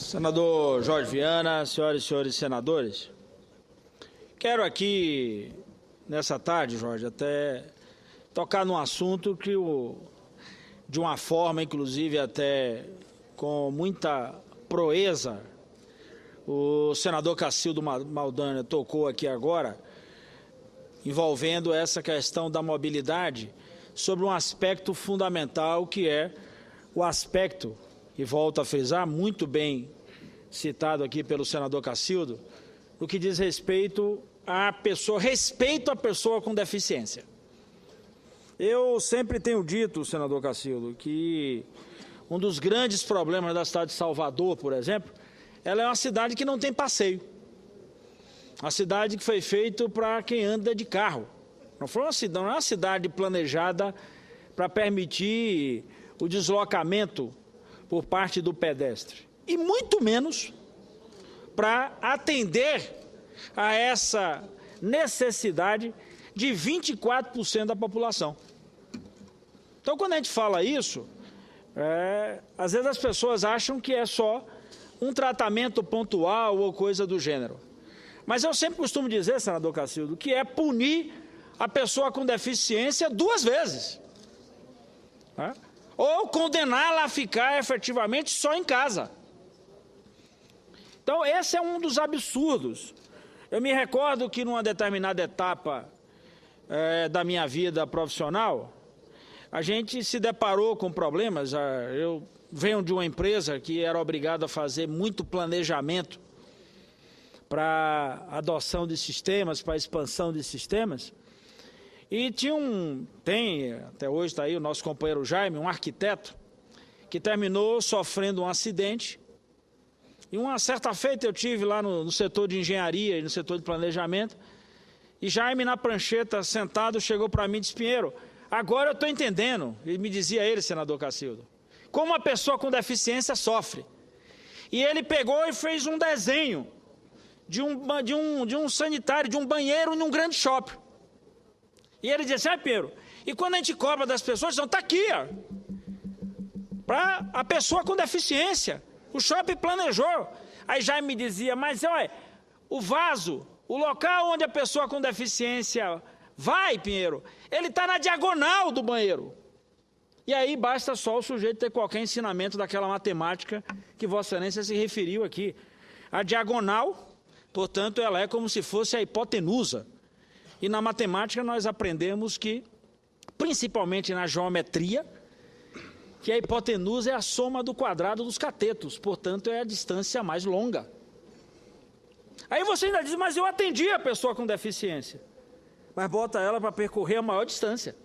Senador Jorge Viana, senhoras e senhores senadores, quero aqui, nessa tarde, Jorge, até tocar num assunto que, de uma forma, inclusive, até com muita proeza, o senador Cacildo Maldanha tocou aqui agora, envolvendo essa questão da mobilidade, sobre um aspecto fundamental que é o aspecto, e volto a frisar, muito bem citado aqui pelo senador Cacildo, no que diz respeito à pessoa com deficiência. Eu sempre tenho dito, senador Cacildo, que um dos grandes problemas da cidade de Salvador, por exemplo, ela é uma cidade que não tem passeio. Uma cidade que foi feita para quem anda de carro. Não é uma cidade planejada para permitir o deslocamento por parte do pedestre. E muito menos para atender a essa necessidade de 24% da população. Então, quando a gente fala isso, às vezes as pessoas acham que é só um tratamento pontual ou coisa do gênero. Mas eu sempre costumo dizer, senador Cacildo, que é punir a pessoa com deficiência duas vezes. Ou condená-la a ficar efetivamente só em casa. Então, esse é um dos absurdos. Eu me recordo que numa determinada etapa da minha vida profissional, a gente se deparou com problemas. Eu venho de uma empresa que era obrigada a fazer muito planejamento para adoção de sistemas, para expansão de sistemas. E tem, até hoje está aí o nosso companheiro Jaime, um arquiteto, que terminou sofrendo um acidente. E uma certa feita eu tive lá no setor de engenharia e no setor de planejamento, e Jaime na prancheta, sentado, chegou para mim e disse: Pinheiro, agora eu estou entendendo, e me dizia ele, senador Cacildo, como uma pessoa com deficiência sofre. E ele pegou e fez um desenho de um sanitário, de um banheiro em um grande shopping. E ele disse: Pinheiro, e quando a gente cobra das pessoas, então está aqui, ó, para a pessoa com deficiência. O shopping planejou. Aí Jaime me dizia: mas olha, o vaso, o local onde a pessoa com deficiência vai, Pinheiro, ele está na diagonal do banheiro. E aí basta só o sujeito ter qualquer ensinamento daquela matemática que Vossa Excelência se referiu aqui. A diagonal, portanto, ela é como se fosse a hipotenusa. E na matemática nós aprendemos que, principalmente na geometria, que a hipotenusa é a soma do quadrado dos catetos, portanto é a distância mais longa. Aí você ainda diz: mas eu atendi a pessoa com deficiência. Mas bota ela para percorrer a maior distância.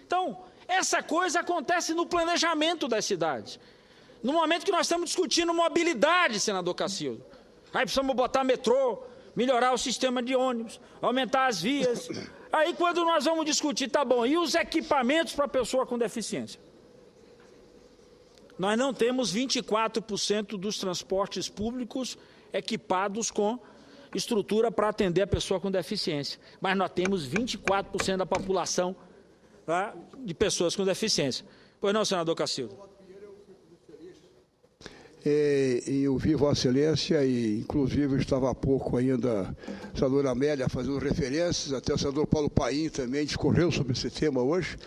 Então, essa coisa acontece no planejamento das cidades. No momento que nós estamos discutindo mobilidade, senador Cacildo. Aí precisamos botar metrô, melhorar o sistema de ônibus, aumentar as vias. Aí quando nós vamos discutir, tá bom, e os equipamentos para a pessoa com deficiência? Nós não temos 24% dos transportes públicos equipados com estrutura para atender a pessoa com deficiência. Mas nós temos 24% da população, tá, de pessoas com deficiência. Pois não, senador Cacildo? Eu vi Vossa Excelência e, inclusive, estava há pouco ainda a senadora Amélia fazendo referências, até o senador Paulo Paim também discorreu sobre esse tema hoje.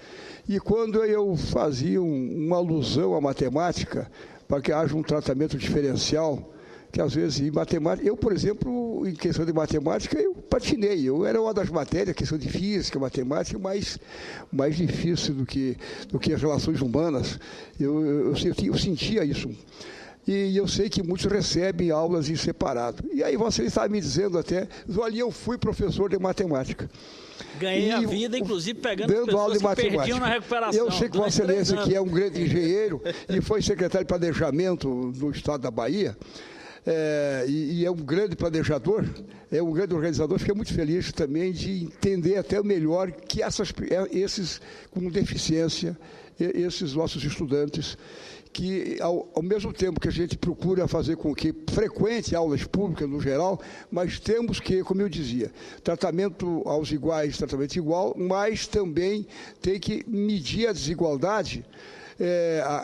E quando eu fazia uma alusão à matemática, para que haja um tratamento diferencial, que às vezes em matemática, eu, por exemplo, em questão de matemática, eu patinei. Eu era uma das matérias, questão de física, matemática, mais difícil do que as relações humanas. Eu sentia isso. E eu sei que muitos recebem aulas em separado. E aí você está me dizendo até: olha, eu fui professor de matemática. Ganhei a vida, inclusive, pegando pessoas que perdiam na recuperação. Eu sei que Vossa Excelência, que é um grande engenheiro e foi secretário de planejamento no estado da Bahia, e é um grande planejador, é um grande organizador. Fiquei muito feliz também de entender até melhor que esses com deficiência, esses nossos estudantes, que ao mesmo tempo que a gente procura fazer com que frequente aulas públicas no geral, mas temos que, como eu dizia, tratamento aos iguais, tratamento igual, mas também tem que medir a desigualdade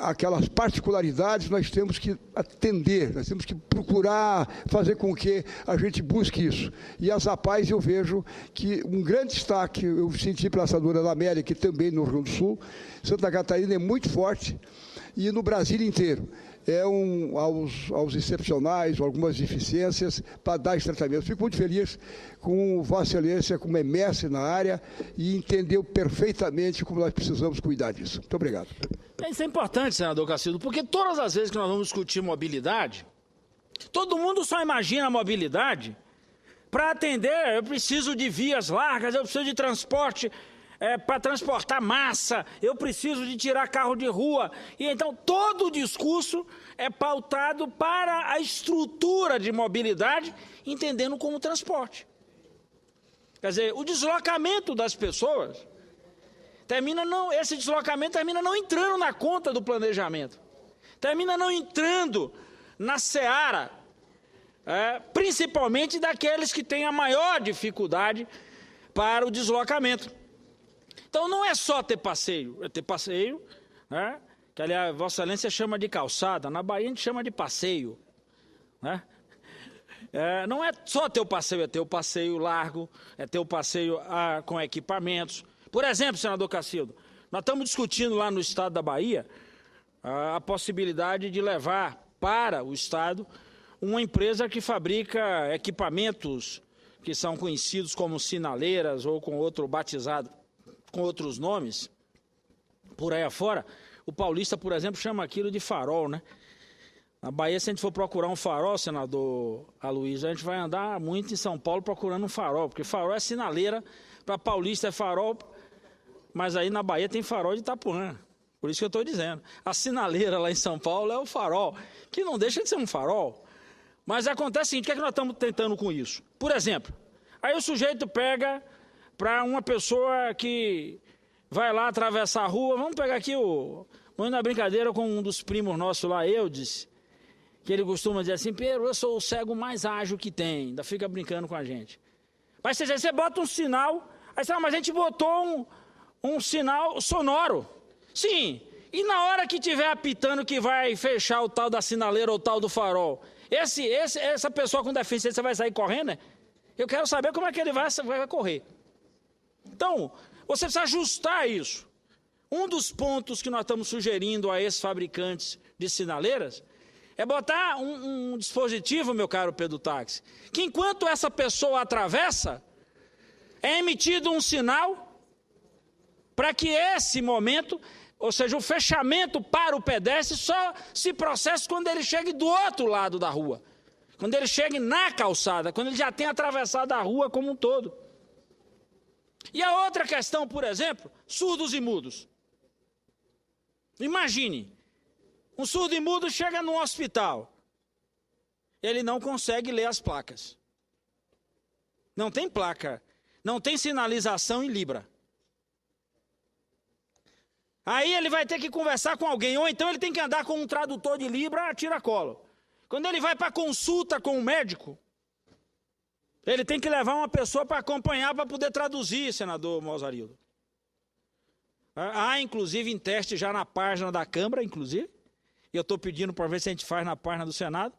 aquelas particularidades, nós temos que atender, nós temos que procurar fazer com que a gente busque isso. E as APAES, eu vejo que um grande destaque, eu senti pela Assadora da América, e também no Rio Grande do Sul, Santa Catarina é muito forte, e no Brasil inteiro. Aos excepcionais, algumas deficiências, para dar esse tratamento. Fico muito feliz com Vossa Excelência, como é mestre na área, e entendeu perfeitamente como nós precisamos cuidar disso. Muito obrigado. Isso é importante, senador Cacildo, porque todas as vezes que nós vamos discutir mobilidade, todo mundo só imagina a mobilidade para atender, eu preciso de vias largas, eu preciso de transporte para transportar massa, eu preciso de tirar carro de rua. E então todo o discurso é pautado para a estrutura de mobilidade, entendendo como transporte. Quer dizer, o deslocamento das pessoas esse deslocamento termina não entrando na conta do planejamento, termina não entrando na seara, principalmente daqueles que têm a maior dificuldade para o deslocamento. Então não é só ter passeio, é ter passeio, né? Que aliás Vossa Excelência chama de calçada, na Bahia a gente chama de passeio, né? Não é só ter o passeio, é ter o passeio largo, é ter o passeio com equipamentos. Por exemplo, senador Cacildo, nós estamos discutindo lá no estado da Bahia a possibilidade de levar para o estado uma empresa que fabrica equipamentos que são conhecidos como sinaleiras ou com outro batizado, com outros nomes, por aí afora. O paulista, por exemplo, chama aquilo de farol, né? Na Bahia, se a gente for procurar um farol, senador Aloysio, a gente vai andar muito em São Paulo procurando um farol, porque farol é sinaleira, para paulista é farol, mas aí na Bahia tem farol de Itapuã, por isso que eu estou dizendo. A sinaleira lá em São Paulo é o farol, que não deixa de ser um farol. Mas acontece o seguinte, o que é que nós estamos tentando com isso? Por exemplo, aí o sujeito pega para uma pessoa que vai lá atravessar a rua, vamos pegar aqui vamos na brincadeira com um dos primos nossos lá, Eudes, que ele costuma dizer assim, Pedro, eu sou o cego mais ágil que tem, ainda fica brincando com a gente. Mas você bota um sinal, aí você fala, mas a gente botou um sinal sonoro. Sim, e na hora que estiver apitando que vai fechar o tal da sinaleira ou o tal do farol, essa pessoa com deficiência vai sair correndo, né? Eu quero saber como é que ele vai correr. Então, você precisa ajustar isso. Um dos pontos que nós estamos sugerindo a esses fabricantes de sinaleiras é botar um dispositivo, meu caro Pedro Táxi, que enquanto essa pessoa atravessa, é emitido um sinal para que esse momento, ou seja, o fechamento para o pedestre só se processe quando ele chegue do outro lado da rua, quando ele chegue na calçada, quando ele já tenha atravessado a rua como um todo. E a outra questão, por exemplo, surdos e mudos. Imagine, um surdo e mudo chega num hospital, ele não consegue ler as placas. Não tem placa, não tem sinalização em Libra. Aí ele vai ter que conversar com alguém, ou então ele tem que andar com um tradutor de Libra a tiracolo. Quando ele vai para consulta com o médico, ele tem que levar uma pessoa para acompanhar, para poder traduzir, senador Mozarildo. Há, inclusive, em teste já na página da Câmara, inclusive, e eu estou pedindo para ver se a gente faz na página do Senado,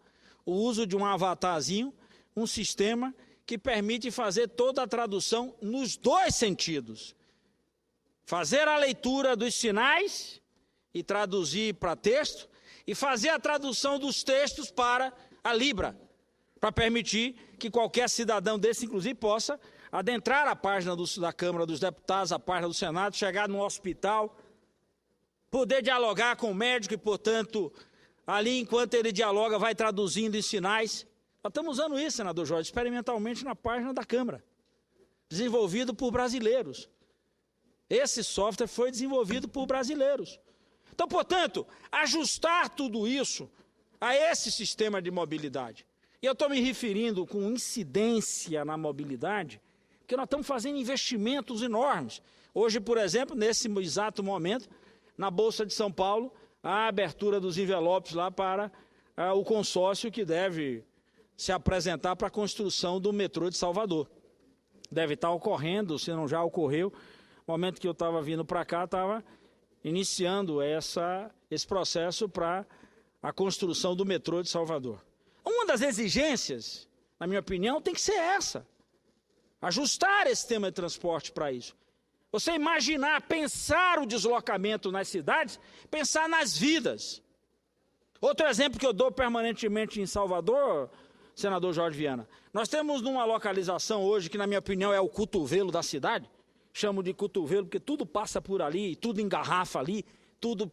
o uso de um avatarzinho, um sistema que permite fazer toda a tradução nos dois sentidos. Fazer a leitura dos sinais e traduzir para texto, e fazer a tradução dos textos para a Libra, para permitir que qualquer cidadão desse, inclusive, possa adentrar a página da Câmara dos Deputados, a página do Senado, chegar num hospital, poder dialogar com o médico e, portanto, ali, enquanto ele dialoga, vai traduzindo em sinais. Nós estamos usando isso, senador Jorge, experimentalmente na página da Câmara, desenvolvido por brasileiros. Esse software foi desenvolvido por brasileiros. Então, portanto, ajustar tudo isso a esse sistema de mobilidade. E eu estou me referindo com incidência na mobilidade, porque nós estamos fazendo investimentos enormes. Hoje, por exemplo, nesse exato momento, na Bolsa de São Paulo, a abertura dos envelopes lá para o consórcio que deve se apresentar para a construção do metrô de Salvador. Deve estar ocorrendo, se não já ocorreu. No momento que eu estava vindo para cá, estava iniciando esse processo para a construção do metrô de Salvador. Uma das exigências, na minha opinião, tem que ser essa. Ajustar esse sistema de transporte para isso. Você imaginar, pensar o deslocamento nas cidades, pensar nas vidas. Outro exemplo que eu dou permanentemente em Salvador, senador Jorge Viana, nós temos numa localização hoje que, na minha opinião, é o cotovelo da cidade. Chamo de cotovelo porque tudo passa por ali, tudo engarrafa ali, tudo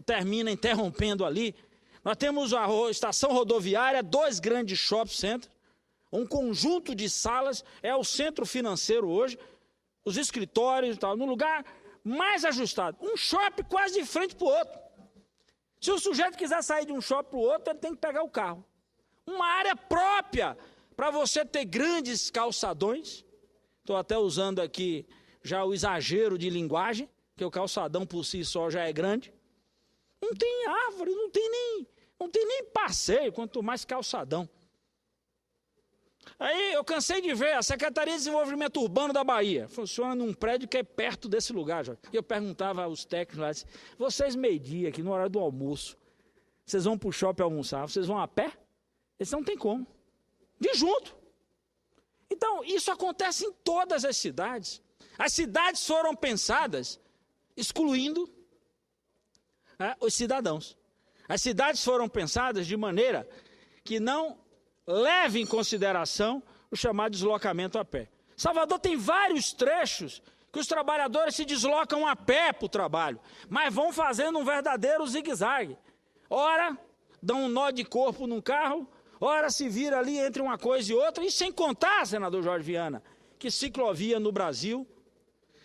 termina interrompendo ali. Nós temos a estação rodoviária, 2 grandes shopping centers, um conjunto de salas, é o centro financeiro hoje, os escritórios e tal, no lugar mais ajustado. Um shopping quase de frente para o outro. Se o sujeito quiser sair de um shopping para o outro, ele tem que pegar o carro. Uma área própria para você ter grandes calçadões. Estou até usando aqui já o exagero de linguagem, que o calçadão por si só já é grande. Não tem árvore, não tem nem passeio, quanto mais calçadão. Aí eu cansei de ver a Secretaria de Desenvolvimento Urbano da Bahia. Funciona num prédio que é perto desse lugar. Já. E eu perguntava aos técnicos lá, vocês meio-dia aqui no horário do almoço, vocês vão para o shopping almoçar, vocês vão a pé? Eles não tem como. De junto. Então, isso acontece em todas as cidades. As cidades foram pensadas excluindo os cidadãos. As cidades foram pensadas de maneira que não leve em consideração o chamado deslocamento a pé. Salvador tem vários trechos que os trabalhadores se deslocam a pé para o trabalho, mas vão fazendo um verdadeiro zigue-zague. Ora, dão um nó de corpo num carro, ora se vira ali entre uma coisa e outra, e sem contar, senador Jorge Viana, que ciclovia no Brasil,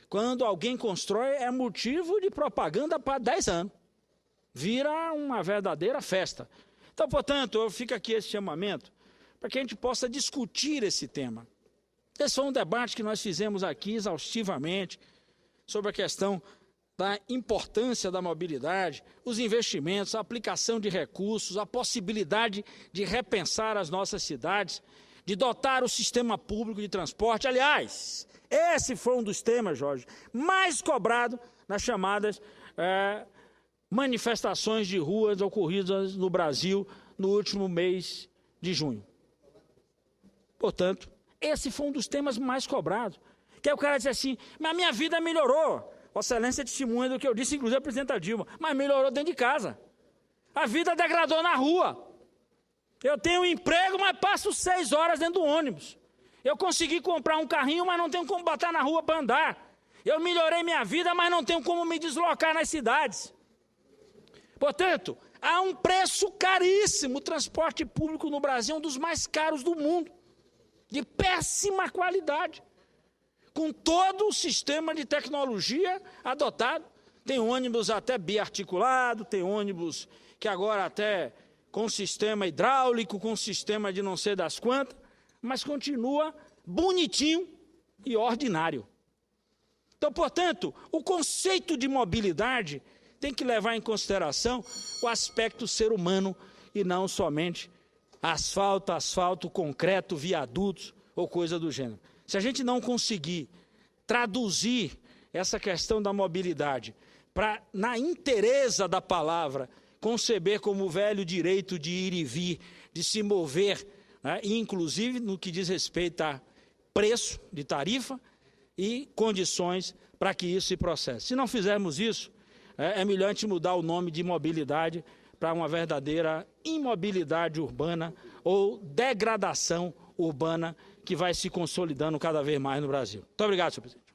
quando alguém constrói, é motivo de propaganda para 10 anos. Vira uma verdadeira festa. Então, portanto, eu fico aqui esse chamamento para que a gente possa discutir esse tema. Esse foi um debate que nós fizemos aqui exaustivamente sobre a questão da importância da mobilidade, os investimentos, a aplicação de recursos, a possibilidade de repensar as nossas cidades, de dotar o sistema público de transporte. Aliás, esse foi um dos temas, Jorge, mais cobrado nas chamadas manifestações de ruas ocorridas no Brasil no último mês de junho. Portanto, esse foi um dos temas mais cobrados. Que é o cara dizer assim, mas a minha vida melhorou. Vossa Excelência é testemunha do que eu disse, inclusive a presidenta Dilma, mas melhorou dentro de casa. A vida degradou na rua. Eu tenho um emprego, mas passo 6 horas dentro do ônibus. Eu consegui comprar um carrinho, mas não tenho como botar na rua para andar. Eu melhorei minha vida, mas não tenho como me deslocar nas cidades. Portanto, há um preço caríssimo. O transporte público no Brasil é um dos mais caros do mundo. De péssima qualidade. Com todo o sistema de tecnologia adotado. Tem ônibus até biarticulado, tem ônibus que agora até com sistema hidráulico, com sistema de não sei das quantas, mas continua bonitinho e ordinário. Então, portanto, o conceito de mobilidade tem que levar em consideração o aspecto ser humano e não somente asfalto, concreto, viadutos ou coisa do gênero. Se a gente não conseguir traduzir essa questão da mobilidade para, na inteireza da palavra, conceber como o velho direito de ir e vir, de se mover, né, inclusive no que diz respeito a preço de tarifa e condições para que isso se processe. Se não fizermos isso, é melhor a gente mudar o nome de mobilidade para uma verdadeira imobilidade urbana ou degradação urbana que vai se consolidando cada vez mais no Brasil. Muito obrigado, senhor presidente.